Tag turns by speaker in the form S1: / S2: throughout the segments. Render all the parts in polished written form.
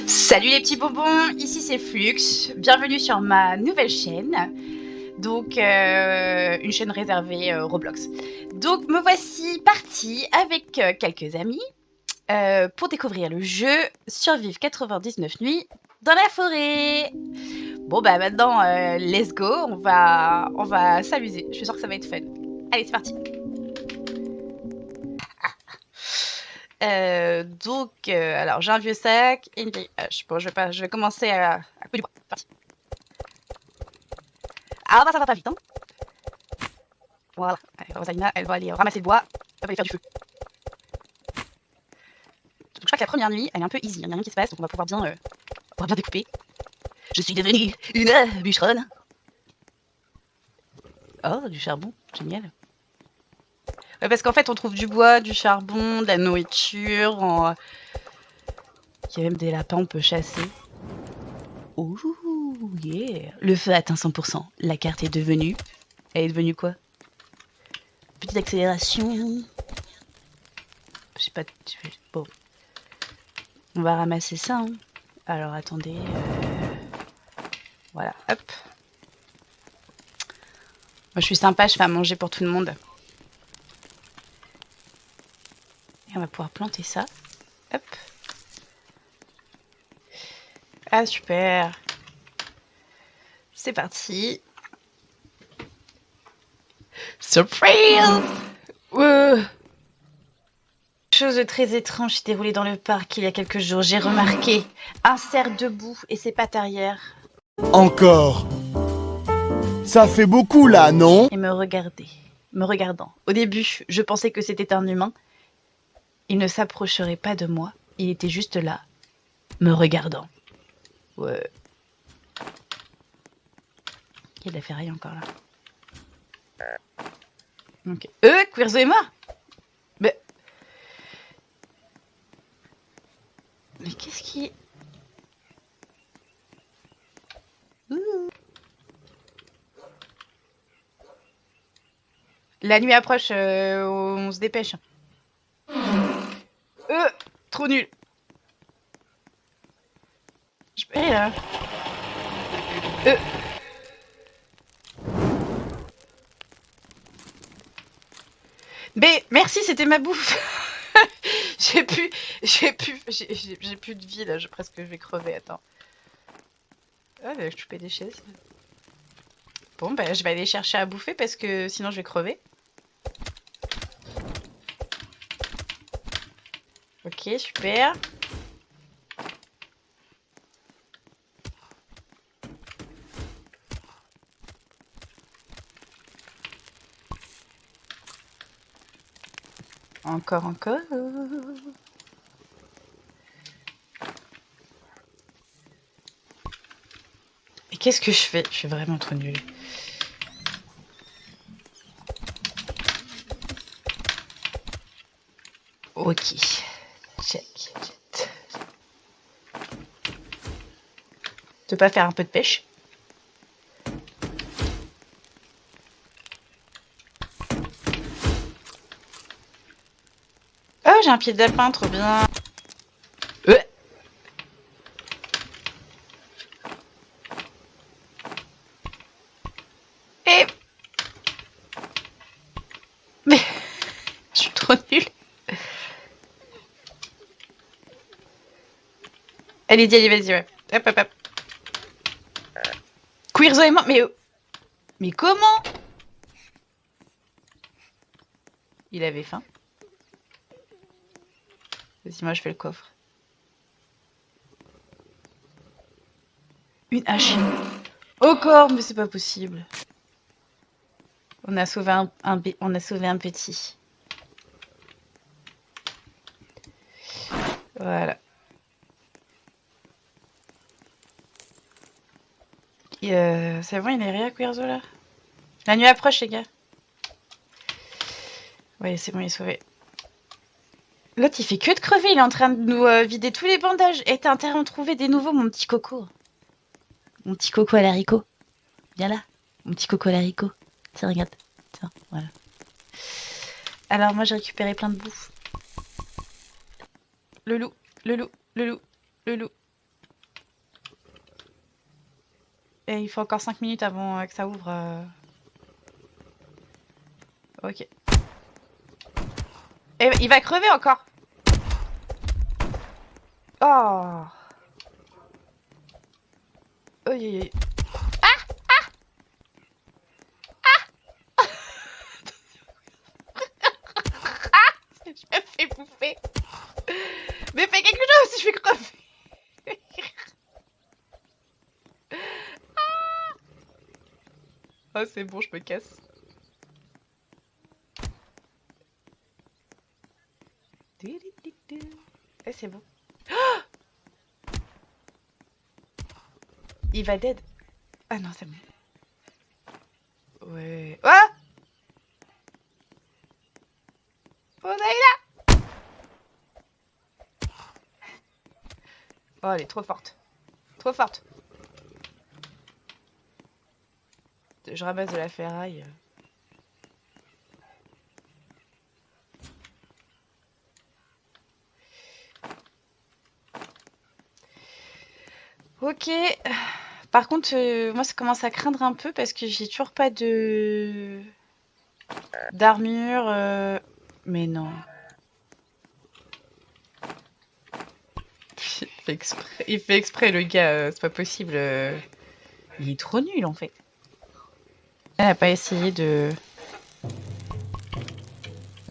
S1: Salut les petits bonbons, ici c'est Flux, bienvenue sur ma nouvelle chaîne, donc une chaîne réservée Roblox. Donc me voici partie avec quelques amis pour découvrir le jeu Survivre 99 nuits dans la forêt. Bon bah maintenant let's go, on va s'amuser, je suis sûre que ça va être fun. Allez c'est parti. Alors j'ai un vieux sac et une vieille hache. Bon, je vais commencer à couper du bois. Parti. Ah bah ça va pas vite, hein. Voilà. Allez, Rosalina, elle va aller ramasser le bois, elle va aller faire du feu. Donc je crois que la première nuit, elle est un peu easy, il n'y a rien qui se passe, donc on va pouvoir bien découper. Je suis devenue une bûcheronne. Oh, du charbon, génial. Ouais, parce qu'en fait, on trouve du bois, du charbon, de la nourriture, il y a même des lapins, on peut chasser. Ouh, yeah. Le feu atteint 100%. La carte est devenue... Elle est devenue quoi? Petite accélération. Je sais pas... Bon. On va ramasser ça, hein. Alors, attendez... Voilà, hop. Moi, je suis sympa, je fais à manger pour tout le monde. Et on va pouvoir planter ça. Hop. Ah, super. C'est parti. Surprise! Chose de très étrange s'est déroulée dans le parc il y a quelques jours. J'ai remarqué un cerf debout et ses pattes arrière.
S2: Encore. Ça fait beaucoup là, non?
S1: Et me regardant. Au début, je pensais que c'était un humain. Il ne s'approcherait pas de moi. Il était juste là, me regardant. Ouais. Il y a de la ferraille encore là. Ok. Queerzo est mort? Mais qu'est-ce qui... La nuit approche, on se dépêche. Trop nul. Je peux aller là. Mais merci, c'était ma bouffe. j'ai plus de vie là, je vais crever, attends. Ah, je choper des chaises. Bon, bah, je vais aller chercher à bouffer parce que sinon je vais crever. Ok, super. Encore. Et qu'est-ce que je fais? Je suis vraiment trop nulle. Ok. Check. Tu peux pas faire un peu de pêche? Oh, j'ai un pied de lapin, trop bien. Et... Mais... je suis trop nulle. Allez, vas-y, ouais. Hop. Queerzo est mort, mais comment? Il avait faim. Vas-y, moi je fais le coffre. Une hache. Encore, mais c'est pas possible. On a sauvé un petit. Voilà. C'est bon, il est rien, Queerzo, là? La nuit approche, les gars. Ouais, c'est bon, il est sauvé. L'autre, il fait que de crever. Il est en train de nous vider tous les bandages. Et t'as intérêt à en trouver des nouveaux, mon petit coco. Mon petit coco à l'haricot. Viens là. Mon petit coco à l'haricot. Tiens, regarde. Tiens, voilà. Alors, moi, j'ai récupéré plein de bouffe. Le loup. Et il faut encore 5 minutes avant que ça ouvre. Ok. Et il va crever encore. Oh. Oui. Je me fais bouffer. Mais fais quelque chose si je vais crever. Oh, c'est bon, je me casse. Eh, c'est bon. Il va dead. Ah non, c'est bon. Ouais. Ah! Rosaïla! Oh, elle est trop forte. Trop forte. Je ramasse de la ferraille. Ok. Par contre, moi ça commence à craindre un peu parce que j'ai toujours pas de d'armure. Mais non. Il fait exprès le gars, c'est pas possible. Il est trop nul en fait. Elle a pas essayé de...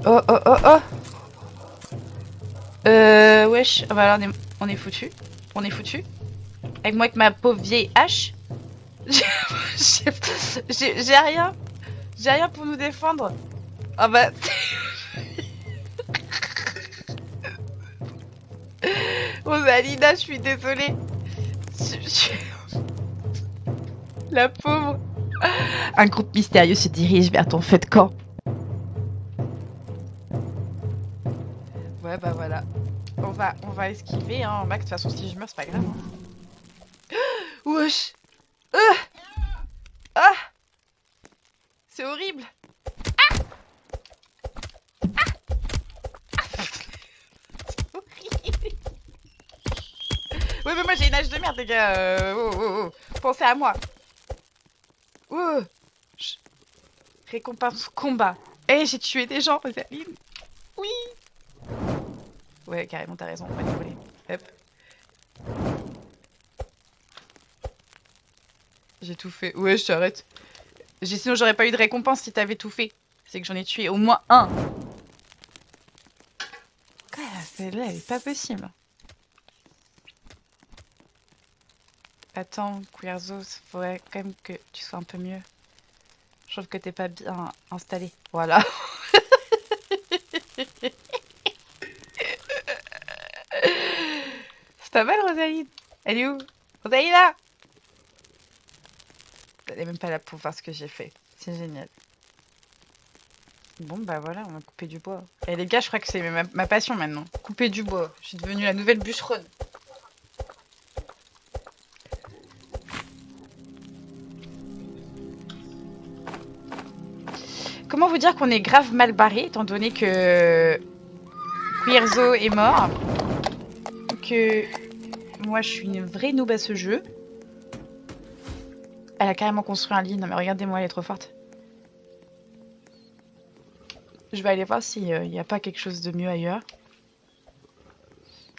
S1: Oh oh oh oh. Wesh. Ah bah là on est foutu. On est foutu. Avec moi avec ma pauvre vieille hache. J'ai rien. J'ai rien pour nous défendre. Ah bah... Rosalina, je suis désolée. La pauvre. Un groupe mystérieux se dirige vers ton feu de camp. Ouais, bah voilà. On va esquiver, hein. Max, de toute façon, si je meurs, c'est pas grave. Hein. Wesh. Ah. C'est horrible. C'est horrible. Ouais, mais moi, j'ai une hache de merde, les gars. Oh. Pensez à moi. Récompense combat. Eh, j'ai tué des gens, Rosaline. Oui. Ouais, carrément, t'as raison, on va les voler. Hop. J'ai tout fait. Ouais, je t'arrête. Sinon, j'aurais pas eu de récompense si t'avais tout fait. C'est que j'en ai tué au moins un. Celle-là, elle est pas possible. Attends, Queerzo, faudrait quand même que tu sois un peu mieux. Je trouve que t'es pas bien installé. Voilà. C'est pas mal, Rosaline. Elle est où? Rosaline là. Elle est même pas là pour voir ce que j'ai fait. C'est génial. Bon, bah voilà, on va couper du bois. Et les gars, je crois que c'est ma passion maintenant. Couper du bois. Je suis devenue la nouvelle bûcheronne. Comment vous dire qu'on est grave mal barré, étant donné que Queerzo est mort, que moi je suis une vraie noob à ce jeu. Elle a carrément construit un lit. Non mais regardez-moi, elle est trop forte. Je vais aller voir s'il n'y a pas quelque chose de mieux ailleurs.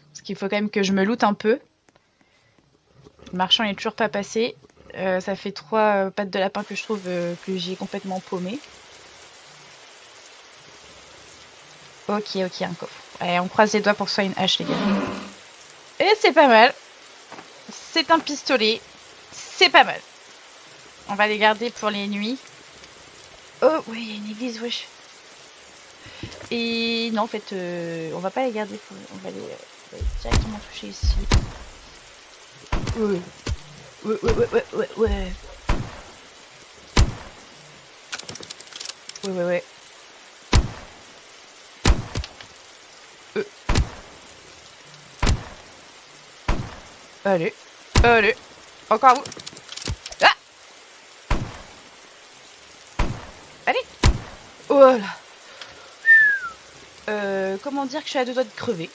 S1: Parce qu'il faut quand même que je me loot un peu. Le marchand n'est toujours pas passé. Ça fait 3 pattes de lapin que je trouve que j'ai complètement paumé. Ok, un coffre. Allez, on croise les doigts pour que ce soit une hache, les gars. Et c'est pas mal. C'est un pistolet. C'est pas mal. On va les garder pour les nuits. Oh, oui, il y a une église, wesh. Et non, en fait, on va pas les garder. On va les directement toucher ici. Ouais. Ouais. Allez. Encore vous. Ah. Allez. Voilà. Comment dire que je suis à 2 doigts de crever.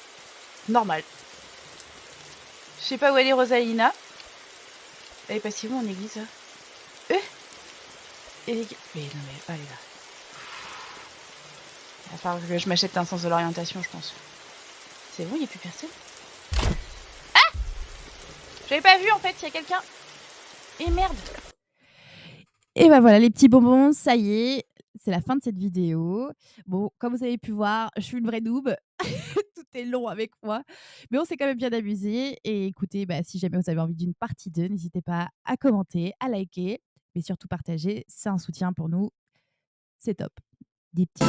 S1: Normal. Je sais pas où elle est, Rosalina. Elle est passée où mon église là Mais non mais allez là. Il va falloir que je m'achète un sens de l'orientation, je pense. C'est bon, il n'y a plus personne. Ah! J'avais pas vu en fait, il y a quelqu'un. Et merde.
S3: Et bah voilà les petits bonbons, ça y est, c'est la fin de cette vidéo. Bon, comme vous avez pu voir, je suis une vraie noob. Tout est long avec moi, mais on s'est quand même bien amusé. Et écoutez, bah, si jamais vous avez envie d'une partie 2, n'hésitez pas à commenter, à liker, mais surtout partager. C'est un soutien pour nous, c'est top. Des petits